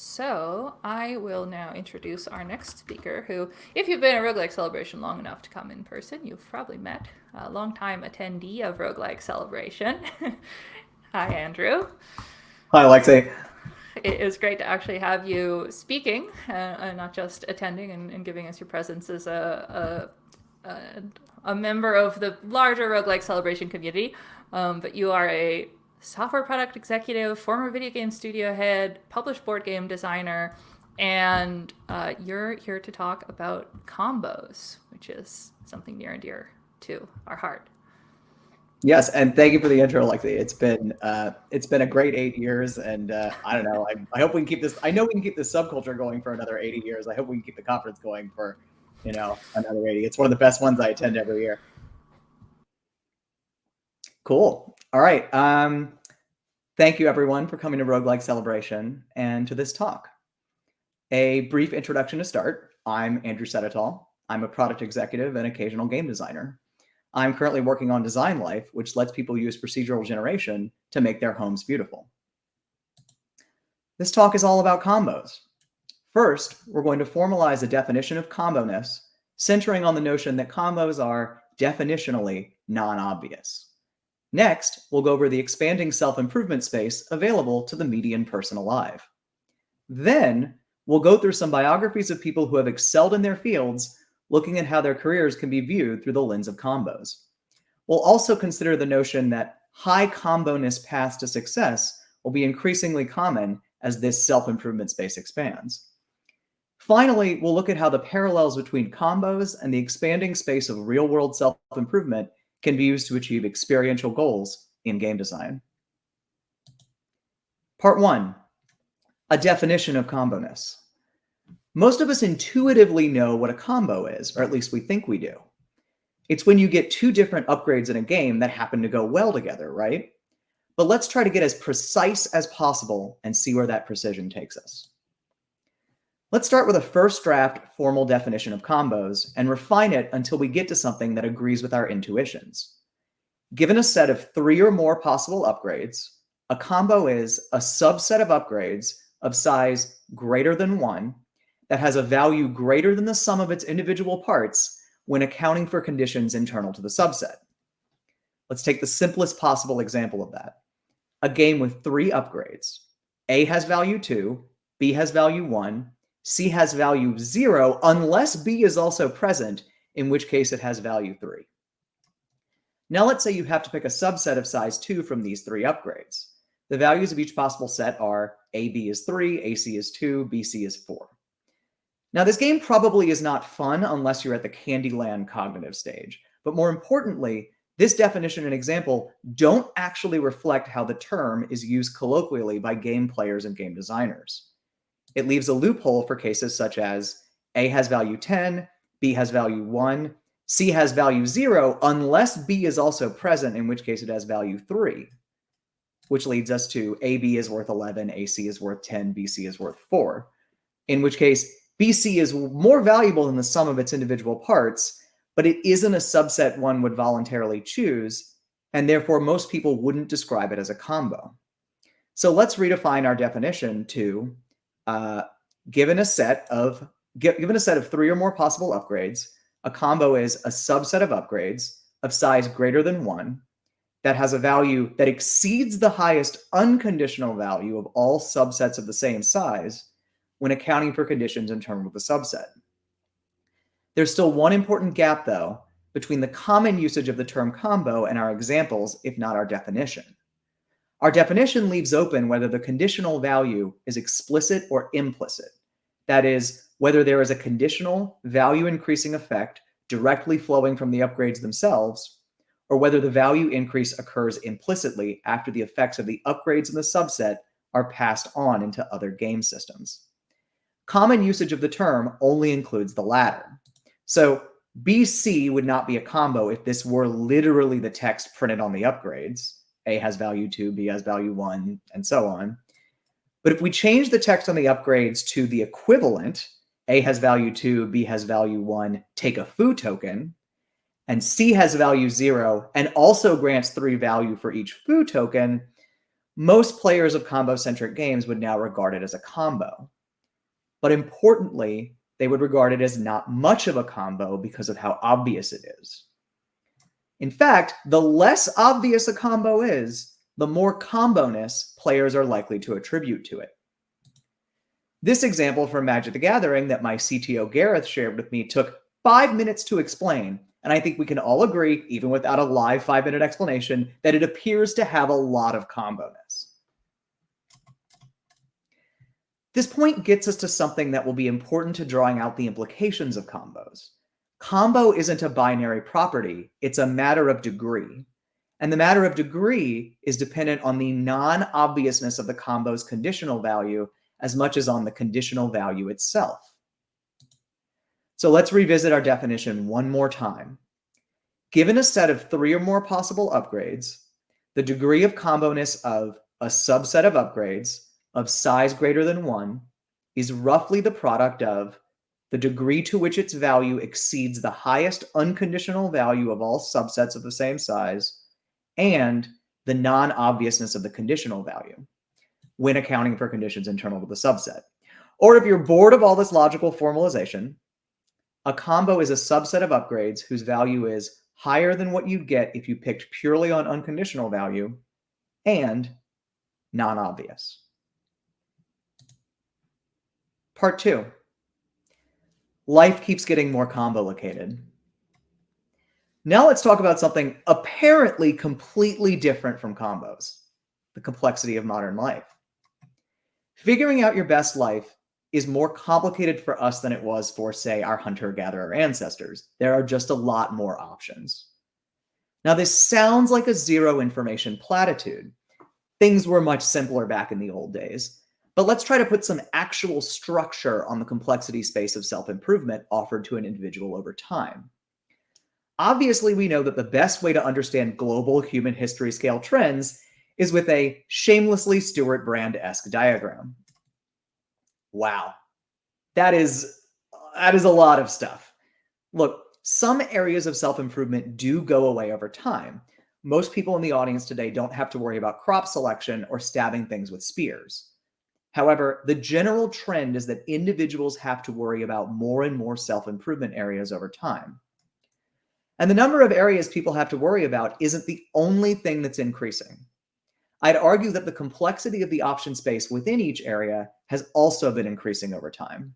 So I will now introduce our next speaker, who, if you've been at Roguelike Celebration long enough to come in person, you've probably met a longtime attendee of Roguelike Celebration. Hi, Andrew. Hi, Alexei. It is great to actually have you speaking, and not just attending and giving us your presence as a member of the larger Roguelike Celebration community. But you are a software product executive, former video game studio head, published board game designer, and you're here to talk about combos, which is something near and dear to our heart. Yes, and thank you for the intro, Alexei. It's been a great 8 years, and I don't know. I hope we can keep this. I know we can keep this subculture going for another 80 years. I hope we can keep the conference going for another 80. It's one of the best ones I attend every year. Cool. All right. Thank you, everyone, for coming to Roguelike Celebration and to this talk. A brief introduction to start. I'm Andrew Cedotal. I'm a product executive and occasional game designer. I'm currently working on Design Life, which lets people use procedural generation to make their homes beautiful. This talk is all about combos. First, we're going to formalize a definition of comboness, centering on the notion that combos are definitionally non-obvious. Next, we'll go over the expanding self-improvement space available to the median person alive. Then, we'll go through some biographies of people who have excelled in their fields, looking at how their careers can be viewed through the lens of combos. We'll also consider the notion that high comboness paths to success will be increasingly common as this self-improvement space expands. Finally, we'll look at how the parallels between combos and the expanding space of real-world self-improvement can be used to achieve experiential goals in game design. Part 1, a definition of comboness. Most of us intuitively know what a combo is, or at least we think we do. It's when you get two different upgrades in a game that happen to go well together, right? But let's try to get as precise as possible and see where that precision takes us. Let's start with a first draft formal definition of combos and refine it until we get to something that agrees with our intuitions. Given a set of 3 or more possible upgrades, a combo is a subset of upgrades of size greater than 1 that has a value greater than the sum of its individual parts when accounting for conditions internal to the subset. Let's take the simplest possible example of that. A game with 3 upgrades. A has value 2, B has value 1, C has value 0 unless B is also present, in which case it has value 3. Now let's say you have to pick a subset of size 2 from these 3 upgrades. The values of each possible set are AB is 3, AC is 2, BC is 4. Now, this game probably is not fun unless you're at the Candyland cognitive stage. But more importantly, this definition and example don't actually reflect how the term is used colloquially by game players and game designers. It leaves a loophole for cases such as A has value 10, B has value 1, C has value 0, unless B is also present, in which case it has value 3, which leads us to AB is worth 11, AC is worth 10, BC is worth 4, in which case BC is more valuable than the sum of its individual parts, but it isn't a subset one would voluntarily choose, and therefore most people wouldn't describe it as a combo. So let's redefine our definition to given a set of 3 or more possible upgrades, a combo is a subset of upgrades of size greater than 1 that has a value that exceeds the highest unconditional value of all subsets of the same size when accounting for conditions in terms of the subset. There's still one important gap, though, between the common usage of the term combo and our examples, if not our definition. Our definition leaves open whether the conditional value is explicit or implicit. That is, whether there is a conditional value-increasing effect directly flowing from the upgrades themselves, or whether the value increase occurs implicitly after the effects of the upgrades in the subset are passed on into other game systems. Common usage of the term only includes the latter. So BC would not be a combo if this were literally the text printed on the upgrades. A has value 2, B has value 1, and so on. But if we change the text on the upgrades to the equivalent, A has value 2, B has value 1, take a foo token, and C has value 0, and also grants 3 value for each foo token, Most players of combo-centric games would now regard it as a combo. But importantly, they would regard it as not much of a combo because of how obvious it is. In fact, the less obvious a combo is, the more comboness players are likely to attribute to it. This example from Magic the Gathering that my CTO Gareth shared with me took 5 minutes to explain, and I think we can all agree, even without a live 5-minute explanation, that it appears to have a lot of comboness. This point gets us to something that will be important to drawing out the implications of combos. Combo isn't a binary property, it's a matter of degree. And the matter of degree is dependent on the non-obviousness of the combo's conditional value as much as on the conditional value itself. So let's revisit our definition one more time. Given a set of 3 or more possible upgrades, the degree of comboness of a subset of upgrades of size greater than 1 is roughly the product of the degree to which its value exceeds the highest unconditional value of all subsets of the same size and the non-obviousness of the conditional value when accounting for conditions internal to the subset. Or if you're bored of all this logical formalization, a combo is a subset of upgrades whose value is higher than what you'd get if you picked purely on unconditional value and non-obvious. Part 2. Life keeps getting more combo-located. Now let's talk about something apparently completely different from combos, the complexity of modern life. Figuring out your best life is more complicated for us than it was for, say, our hunter-gatherer ancestors. There are just a lot more options. Now, this sounds like a zero information platitude. Things were much simpler back in the old days. But let's try to put some actual structure on the complexity space of self-improvement offered to an individual over time. Obviously, we know that the best way to understand global human history scale trends is with a shamelessly Stuart Brand-esque diagram. Wow, that is a lot of stuff. Look, some areas of self-improvement do go away over time. Most people in the audience today don't have to worry about crop selection or stabbing things with spears. However, the general trend is that individuals have to worry about more and more self-improvement areas over time. And the number of areas people have to worry about isn't the only thing that's increasing. I'd argue that the complexity of the option space within each area has also been increasing over time.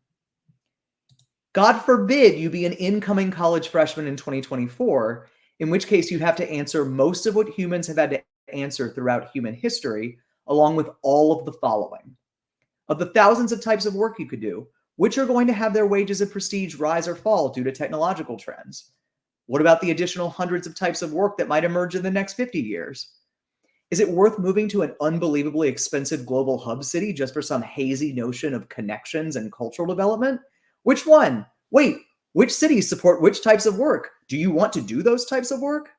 God forbid you be an incoming college freshman in 2024, in which case you'd have to answer most of what humans have had to answer throughout human history, along with all of the following. Of the thousands of types of work you could do, which are going to have their wages and prestige rise or fall due to technological trends? What about the additional hundreds of types of work that might emerge in the next 50 years? Is it worth moving to an unbelievably expensive global hub city just for some hazy notion of connections and cultural development? Which one? Wait, which cities support which types of work? Do you want to do those types of work?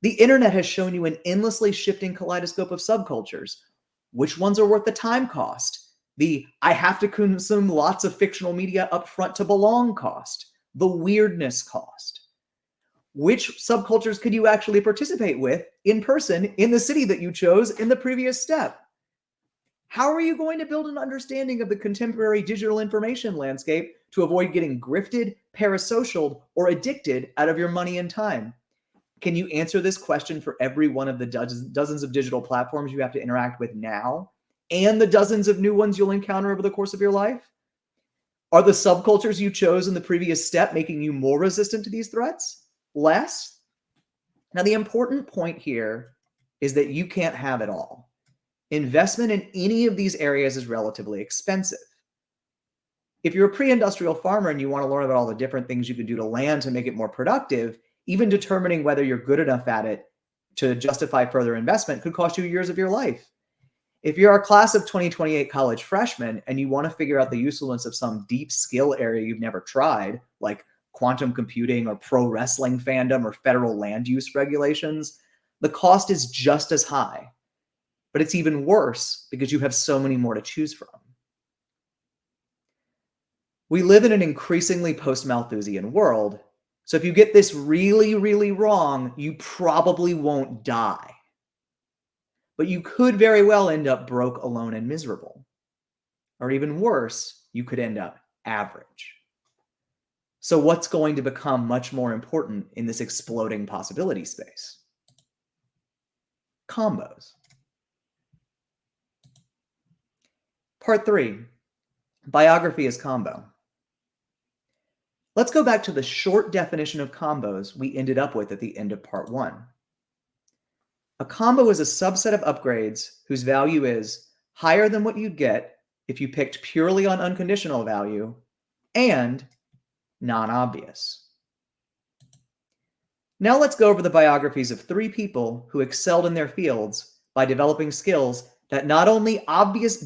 The internet has shown you an endlessly shifting kaleidoscope of subcultures. Which ones are worth the time cost? The I have to consume lots of fictional media up front to belong cost. The weirdness cost. Which subcultures could you actually participate with in person in the city that you chose in the previous step? How are you going to build an understanding of the contemporary digital information landscape to avoid getting grifted, parasocialed, or addicted out of your money and time? Can you answer this question for every one of the dozens of digital platforms you have to interact with now, and the dozens of new ones you'll encounter over the course of your life? Are the subcultures you chose in the previous step making you more resistant to these threats? Less? Now, the important point here is that you can't have it all. Investment in any of these areas is relatively expensive. If you're a pre-industrial farmer and you want to learn about all the different things you can do to land to make it more productive, even determining whether you're good enough at it to justify further investment could cost you years of your life. If you're a class of 2028 college freshmen and you want to figure out the usefulness of some deep skill area you've never tried, like quantum computing or pro wrestling fandom or federal land use regulations, the cost is just as high. But it's even worse because you have so many more to choose from. We live in an increasingly post-Malthusian world, so if you get this really, really wrong, you probably won't die. but you could very well end up broke, alone, and miserable. Or even worse, you could end up average. So what's going to become much more important in this exploding possibility space? Combos. Part 3, biography as combo. Let's go back to the short definition of combos we ended up with at the end of part 1. A combo is a subset of upgrades whose value is higher than what you'd get if you picked purely on unconditional value and non-obvious. Now let's go over the biographies of 3 people who excelled in their fields by developing skills that not only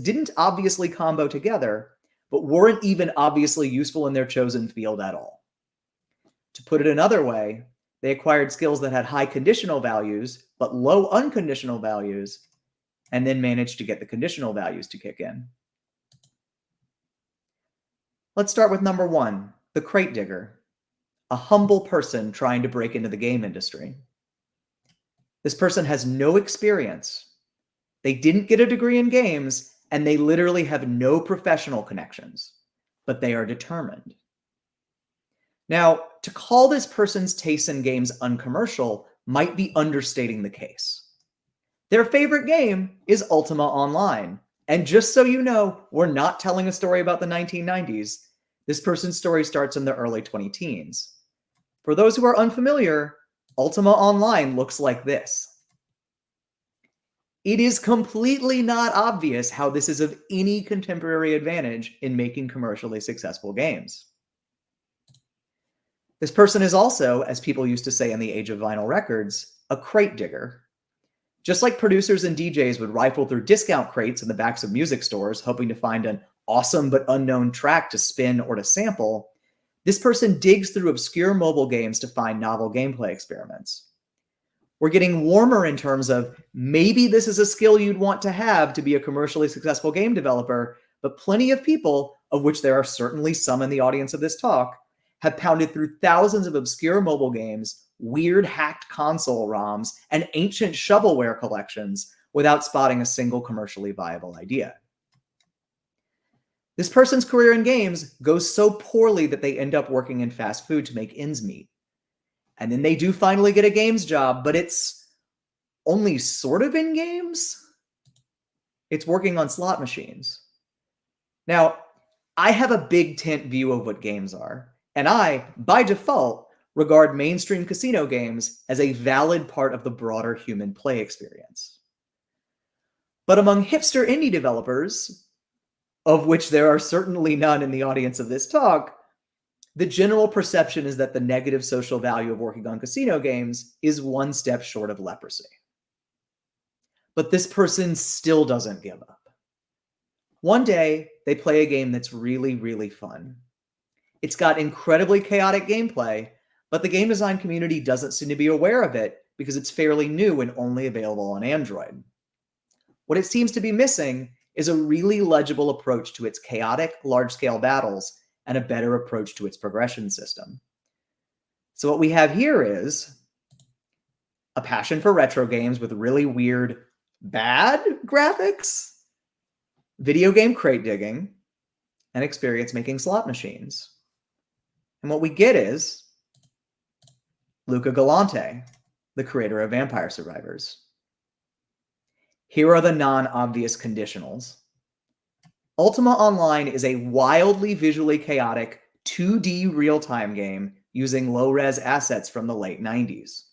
didn't obviously combo together, but weren't even obviously useful in their chosen field at all. To put it another way, they acquired skills that had high conditional values, but low unconditional values, and then managed to get the conditional values to kick in. Let's start with number 1, the crate digger, a humble person trying to break into the game industry. This person has no experience. They didn't get a degree in games, and they literally have no professional connections, but they are determined. Now, to call this person's tastes in games uncommercial might be understating the case. Their favorite game is Ultima Online, and just so you know, we're not telling a story about the 1990s. This person's story starts in the early 20-teens. For those who are unfamiliar, Ultima Online looks like this. It is completely not obvious how this is of any contemporary advantage in making commercially successful games. This person is also, as people used to say in the age of vinyl records, a crate digger. Just like producers and DJs would rifle through discount crates in the backs of music stores hoping to find an awesome but unknown track to spin or to sample, this person digs through obscure mobile games to find novel gameplay experiments. We're getting warmer in terms of maybe this is a skill you'd want to have to be a commercially successful game developer, but plenty of people, of which there are certainly some in the audience of this talk, have pounded through thousands of obscure mobile games, weird hacked console ROMs, and ancient shovelware collections without spotting a single commercially viable idea. This person's career in games goes so poorly that they end up working in fast food to make ends meet. And then they do finally get a games job, but it's only sort of in games. It's working on slot machines. Now, I have a big tent view of what games are, and I, by default, regard mainstream casino games as a valid part of the broader human play experience. But among hipster indie developers, of which there are certainly none in the audience of this talk, the general perception is that the negative social value of working on casino games is one step short of leprosy. But this person still doesn't give up. One day, they play a game that's really, really fun. It's got incredibly chaotic gameplay, but the game design community doesn't seem to be aware of it because it's fairly new and only available on Android. What it seems to be missing is a really legible approach to its chaotic, large-scale battles and a better approach to its progression system. So what we have here is a passion for retro games with really weird, bad graphics, video game crate digging, and experience making slot machines. And what we get is Luca Galante, the creator of Vampire Survivors. Here are the non-obvious conditionals. Ultima Online is a wildly visually chaotic 2D real-time game using low-res assets from the late 90s.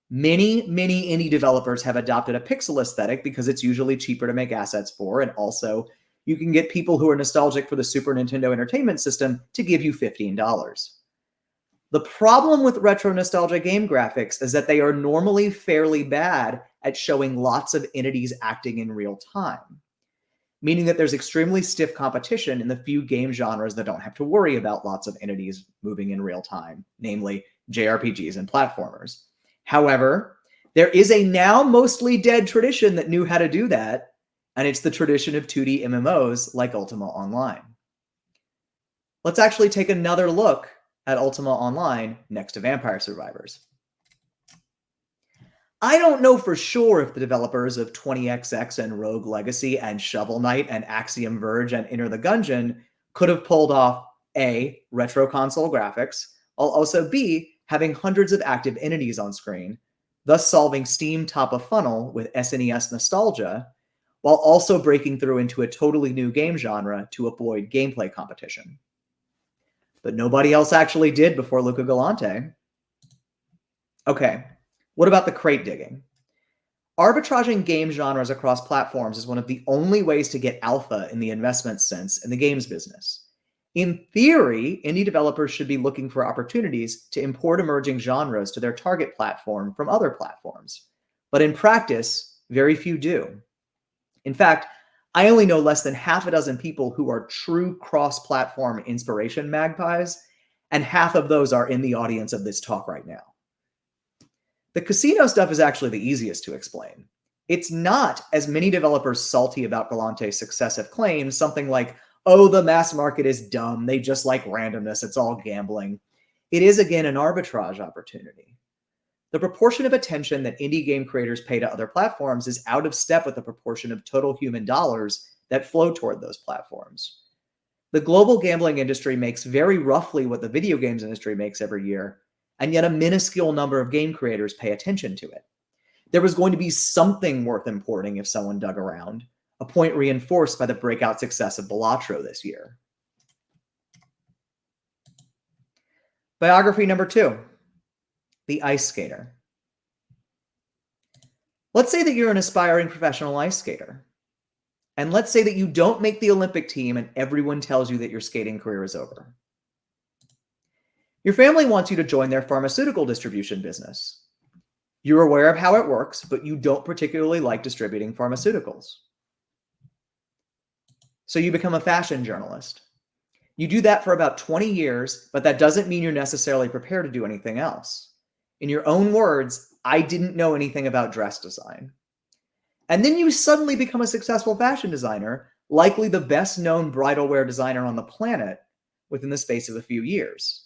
Many indie developers have adopted a pixel aesthetic because it's usually cheaper to make assets for, and also you can get people who are nostalgic for the Super Nintendo Entertainment System to give you $15. The problem with retro nostalgia game graphics is that they are normally fairly bad at showing lots of entities acting in real time, meaning that there's extremely stiff competition in the few game genres that don't have to worry about lots of entities moving in real time, namely JRPGs and platformers. However, there is a now mostly dead tradition that knew how to do that, and it's the tradition of 2D MMOs like Ultima Online. Let's actually take another look at Ultima Online next to Vampire Survivors. I don't know for sure if the developers of 20XX and Rogue Legacy and Shovel Knight and Axiom Verge and Enter the Gungeon could have pulled off A, retro console graphics, while also B, having hundreds of active entities on screen, thus solving Steam top of funnel with SNES nostalgia, while also breaking through into a totally new game genre to avoid gameplay competition. But nobody else actually did before Luca Galante. Okay, what about the crate digging? Arbitraging game genres across platforms is one of the only ways to get alpha in the investment sense in the games business. In theory, indie developers should be looking for opportunities to import emerging genres to their target platform from other platforms. But in practice, very few do. In fact, I only know less than half a dozen people who are true cross-platform inspiration magpies, and half of those are in the audience of this talk right now. The casino stuff is actually the easiest to explain. It's not, as many developers salty about Galante's success have claimed, something like, oh, the mass market is dumb, they just like randomness, it's all gambling. It is, again, an arbitrage opportunity. The proportion of attention that indie game creators pay to other platforms is out of step with the proportion of total human dollars that flow toward those platforms. The global gambling industry makes very roughly what the video games industry makes every year, and yet a minuscule number of game creators pay attention to it. There was going to be something worth importing if someone dug around, a point reinforced by the breakout success of Balatro this year. Biography number 2, the ice skater. Let's say that you're an aspiring professional ice skater. And let's say that you don't make the Olympic team and everyone tells you that your skating career is over. Your family wants you to join their pharmaceutical distribution business. You're aware of how it works, but you don't particularly like distributing pharmaceuticals. So you become a fashion journalist. You do that for about 20 years, but that doesn't mean you're necessarily prepared to do anything else. In your own words, I didn't know anything about dress design. And then you suddenly become a successful fashion designer, likely the best known bridal wear designer on the planet, within the space of a few years.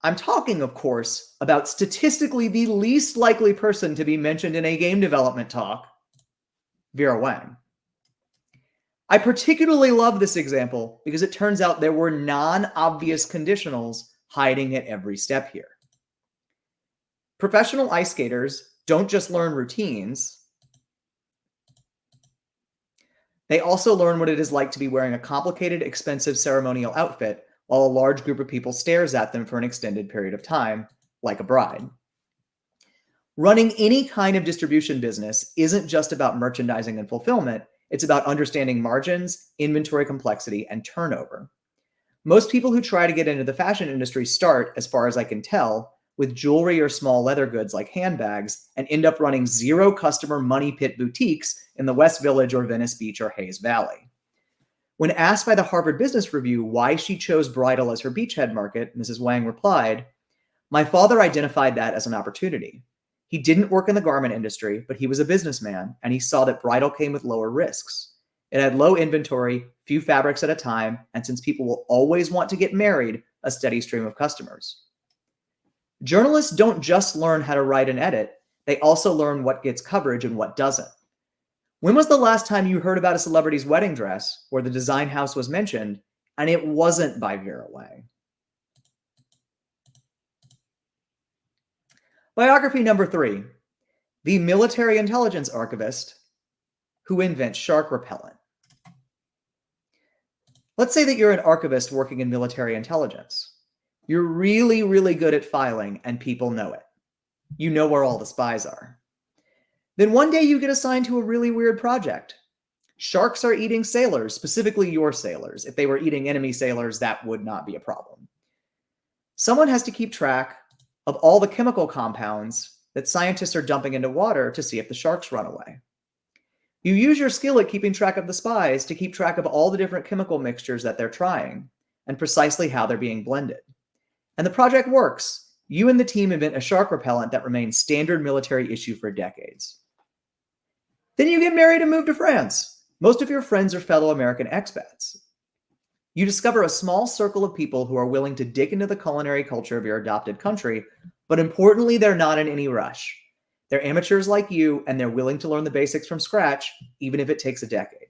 I'm talking, of course, about statistically the least likely person to be mentioned in a game development talk, Vera Wang. I particularly love this example because it turns out there were non-obvious conditionals hiding at every step here. Professional ice skaters don't just learn routines. They also learn what it is like to be wearing a complicated, expensive ceremonial outfit while a large group of people stares at them for an extended period of time, like a bride. Running any kind of distribution business isn't just about merchandising and fulfillment, it's about understanding margins, inventory complexity, and turnover. Most people who try to get into the fashion industry start, as far as I can tell, with jewelry or small leather goods like handbags and end up running zero customer money pit boutiques in the West Village or Venice Beach or Hayes Valley. When asked by the Harvard Business Review why she chose bridal as her beachhead market, Mrs. Wang replied, "My father identified that as an opportunity. He didn't work in the garment industry, but he was a businessman, and he saw that bridal came with lower risks. It had low inventory, few fabrics at a time, and since people will always want to get married, a steady stream of customers." Journalists don't just learn how to write and edit, they also learn what gets coverage and what doesn't. When was the last time you heard about a celebrity's wedding dress where the design house was mentioned and it wasn't by Vera Wang? Biography number 3, the military intelligence archivist who invents shark repellent. Let's say that you're an archivist working in military intelligence. You're really, really good at filing and people know it. You know where all the spies are. Then one day you get assigned to a really weird project. Sharks are eating sailors, specifically your sailors. If they were eating enemy sailors, that would not be a problem. Someone has to keep track of all the chemical compounds that scientists are dumping into water to see if the sharks run away. You use your skill at keeping track of the spies to keep track of all the different chemical mixtures that they're trying and precisely how they're being blended. And the project works. You and the team invent a shark repellent that remains standard military issue for decades. Then you get married and move to France. Most of your friends are fellow American expats. You discover a small circle of people who are willing to dig into the culinary culture of your adopted country, but importantly, they're not in any rush. They're amateurs like you, and they're willing to learn the basics from scratch, even if it takes a decade.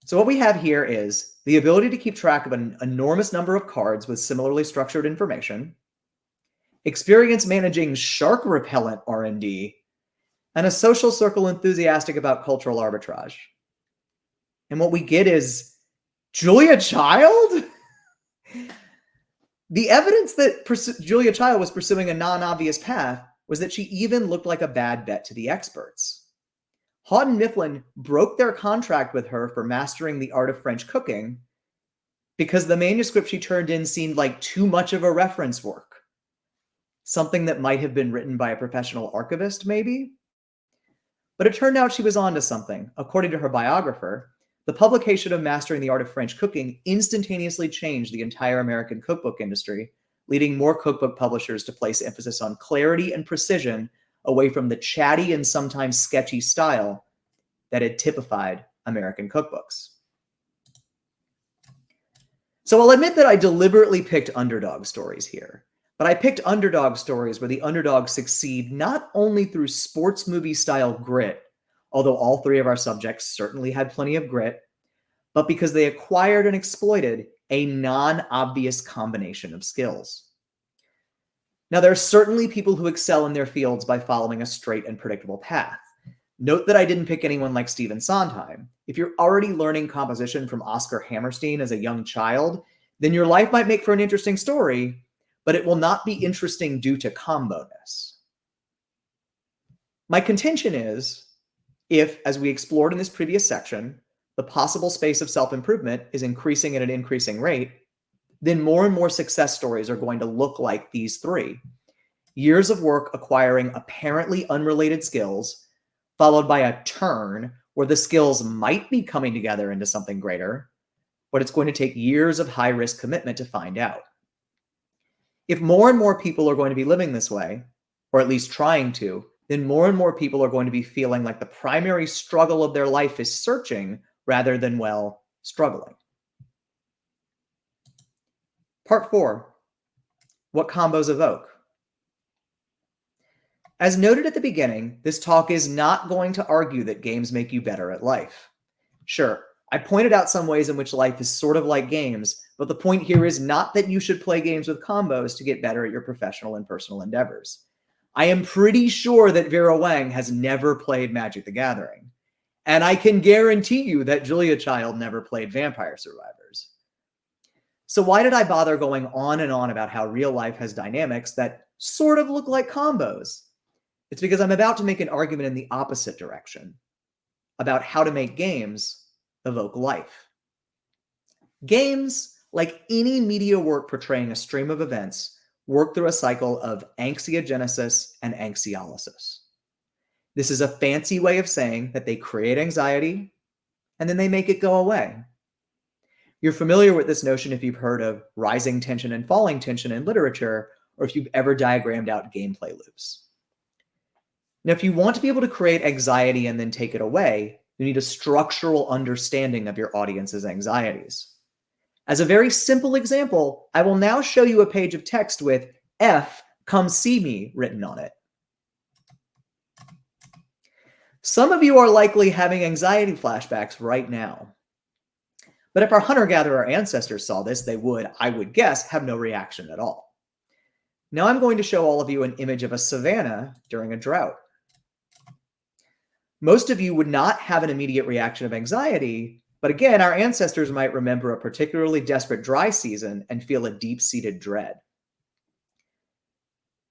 So what we have here is the ability to keep track of an enormous number of cards with similarly structured information, experience managing shark repellent R&D, and a social circle enthusiastic about cultural arbitrage. And what we get is Julia Child? The evidence that Julia Child was pursuing a non-obvious path was that she even looked like a bad bet to the experts. Houghton Mifflin broke their contract with her for mastering the art of French cooking because the manuscript she turned in seemed like too much of a reference work. Something that might have been written by a professional archivist, maybe? But it turned out she was onto something. According to her biographer, the publication of Mastering the Art of French Cooking instantaneously changed the entire American cookbook industry, leading more cookbook publishers to place emphasis on clarity and precision away from the chatty and sometimes sketchy style that had typified American cookbooks. So I'll admit that I deliberately picked underdog stories here, but I picked underdog stories where the underdogs succeed not only through sports movie style grit, although all three of our subjects certainly had plenty of grit, but because they acquired and exploited a non-obvious combination of skills. Now, there are certainly people who excel in their fields by following a straight and predictable path. Note that I didn't pick anyone like Stephen Sondheim. If you're already learning composition from Oscar Hammerstein as a young child, then your life might make for an interesting story, but it will not be interesting due to Comboness. My contention is, if, as we explored in this previous section, the possible space of self-improvement is increasing at an increasing rate, then more and more success stories are going to look like these three. Years of work acquiring apparently unrelated skills, followed by a turn where the skills might be coming together into something greater, but it's going to take years of high-risk commitment to find out. If more and more people are going to be living this way, or at least trying to, then more and more people are going to be feeling like the primary struggle of their life is searching rather than, well, struggling. Part 4, what combos evoke. As noted at the beginning, this talk is not going to argue that games make you better at life. Sure, I pointed out some ways in which life is sort of like games, but the point here is not that you should play games with combos to get better at your professional and personal endeavors. I am pretty sure that Vera Wang has never played Magic the Gathering, and I can guarantee you that Julia Child never played Vampire Survivors. So why did I bother going on and on about how real life has dynamics that sort of look like combos? It's because I'm about to make an argument in the opposite direction about how to make games evoke life. Games, like any media work portraying a stream of events, work through a cycle of anxiogenesis and anxiolysis. This is a fancy way of saying that they create anxiety and then they make it go away. You're familiar with this notion if you've heard of rising tension and falling tension in literature, or if you've ever diagrammed out gameplay loops. Now, if you want to be able to create anxiety and then take it away, you need a structural understanding of your audience's anxieties. As a very simple example, I will now show you a page of text with F, come see me written on it. Some of you are likely having anxiety flashbacks right now. But if our hunter-gatherer ancestors saw this, they would, I would guess, have no reaction at all. Now I'm going to show all of you an image of a savanna during a drought. Most of you would not have an immediate reaction of anxiety, but again, our ancestors might remember a particularly desperate dry season and feel a deep-seated dread.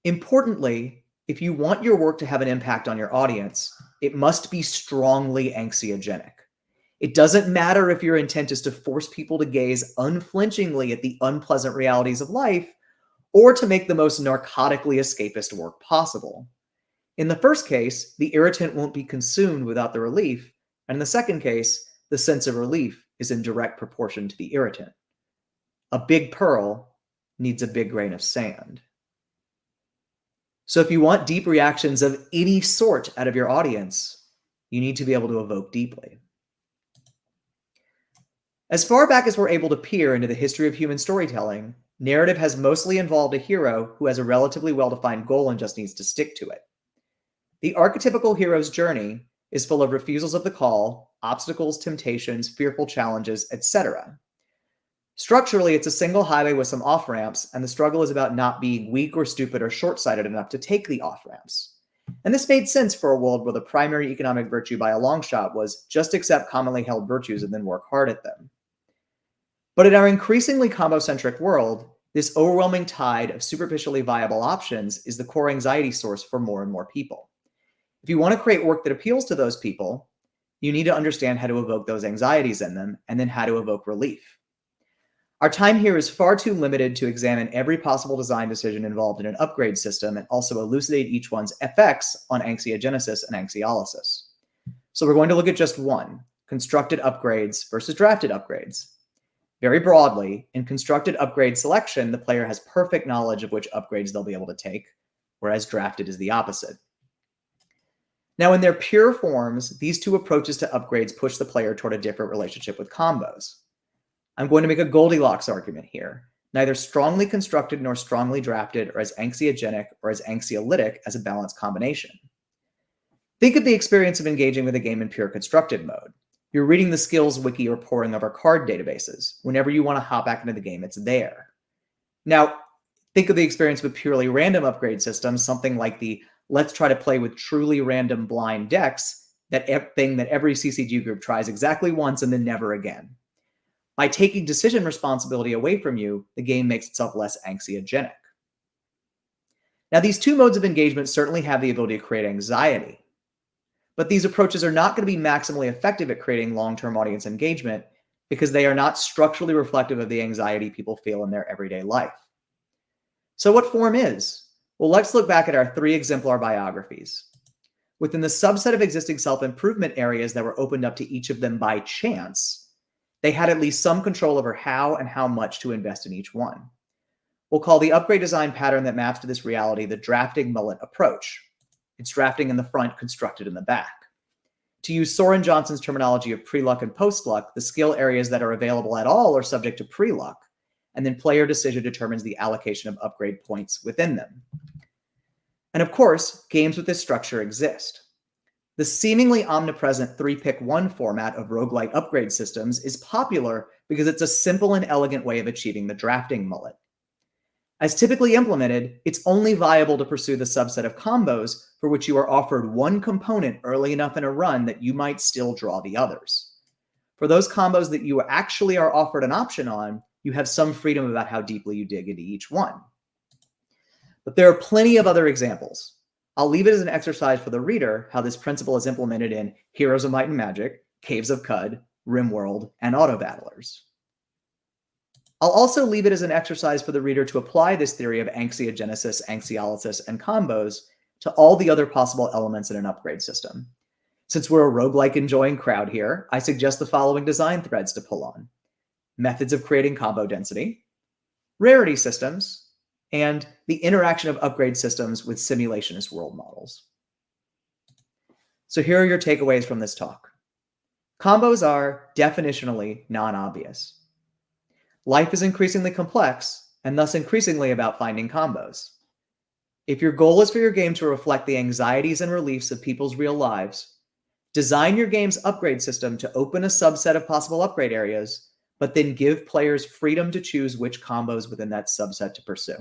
Importantly, if you want your work to have an impact on your audience, it must be strongly anxiogenic. It doesn't matter if your intent is to force people to gaze unflinchingly at the unpleasant realities of life or to make the most narcotically escapist work possible. In the first case, the irritant won't be consumed without the relief, and in the second case, the sense of relief is in direct proportion to the irritant. A big pearl needs a big grain of sand. So if you want deep reactions of any sort out of your audience, you need to be able to evoke deeply. As far back as we're able to peer into the history of human storytelling, narrative has mostly involved a hero who has a relatively well-defined goal and just needs to stick to it. The archetypical hero's journey is full of refusals of the call, obstacles, temptations, fearful challenges, etc. Structurally, it's a single highway with some off-ramps, and the struggle is about not being weak or stupid or short-sighted enough to take the off-ramps. And this made sense for a world where the primary economic virtue by a long shot was just accept commonly held virtues and then work hard at them. But in our increasingly combo-centric world, this overwhelming tide of superficially viable options is the core anxiety source for more and more people. If you want to create work that appeals to those people, you need to understand how to evoke those anxieties in them and then how to evoke relief. Our time here is far too limited to examine every possible design decision involved in an upgrade system and also elucidate each one's effects on anxiogenesis and anxiolysis. So we're going to look at just one, constructed upgrades versus drafted upgrades. Very broadly, in constructed upgrade selection, the player has perfect knowledge of which upgrades they'll be able to take, whereas drafted is the opposite. Now, in their pure forms, these two approaches to upgrades push the player toward a different relationship with combos. I'm going to make a Goldilocks argument here. Neither strongly constructed nor strongly drafted are as anxiogenic or as anxiolytic as a balanced combination. Think of the experience of engaging with a game in pure constructed mode. You're reading the skills wiki or poring over card databases. Whenever you want to hop back into the game, it's there. Now, think of the experience with purely random upgrade systems, something like the let's try to play with truly random blind decks, that thing that every CCG group tries exactly once and then never again. By taking decision responsibility away from you, the game makes itself less anxiogenic. Now, these two modes of engagement certainly have the ability to create anxiety, but these approaches are not going to be maximally effective at creating long-term audience engagement because they are not structurally reflective of the anxiety people feel in their everyday life. So what form is? Well, let's look back at our 3 exemplar biographies. Within the subset of existing self-improvement areas that were opened up to each of them by chance, they had at least some control over how and how much to invest in each one. We'll call the upgrade design pattern that maps to this reality the drafting mullet approach. It's drafting in the front, constructed in the back. To use Soren Johnson's terminology of pre-luck and post-luck, the skill areas that are available at all are subject to pre-luck, and then player decision determines the allocation of upgrade points within them. And of course, games with this structure exist. The seemingly omnipresent 3-pick-1 format of roguelite upgrade systems is popular because it's a simple and elegant way of achieving the drafting mullet. As typically implemented, it's only viable to pursue the subset of combos for which you are offered one component early enough in a run that you might still draw the others. For those combos that you actually are offered an option on, you have some freedom about how deeply you dig into each one. But there are plenty of other examples. I'll leave it as an exercise for the reader how this principle is implemented in Heroes of Might and Magic, Caves of Cud, RimWorld, and Auto Battlers. I'll also leave it as an exercise for the reader to apply this theory of anxiogenesis, anxiolysis, and combos to all the other possible elements in an upgrade system. Since we're a roguelike enjoying crowd here, I suggest the following design threads to pull on: methods of creating combo density, rarity systems, and the interaction of upgrade systems with simulationist world models. So here are your takeaways from this talk. Combos are definitionally non-obvious. Life is increasingly complex, and thus increasingly about finding combos. If your goal is for your game to reflect the anxieties and reliefs of people's real lives, design your game's upgrade system to open a subset of possible upgrade areas, but then give players freedom to choose which combos within that subset to pursue.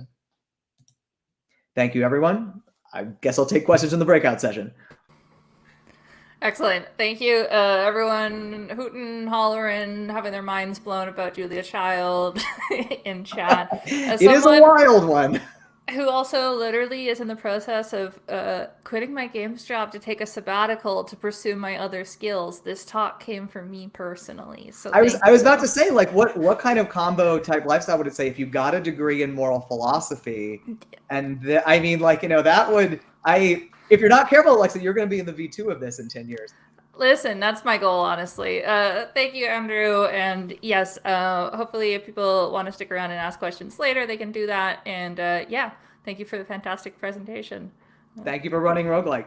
Thank you, everyone. I guess I'll take questions in the breakout session. Excellent. Thank you, everyone hooting, hollering, having their minds blown about Julia Child in chat. It is a wild one. Who also literally is in the process of quitting my games job to take a sabbatical to pursue my other skills. This talk came from me personally. So I was about to say, like, what kind of combo type lifestyle would it say if you got a degree in moral philosophy? And I mean, like, you know, that would if you're not careful, Alexa, you're going to be in the V2 of this in 10 years. Listen, that's my goal, honestly. Thank you, Andrew. And yes, hopefully if people want to stick around and ask questions later, they can do that. And yeah, thank you for the fantastic presentation. Thank you for running Roguelike.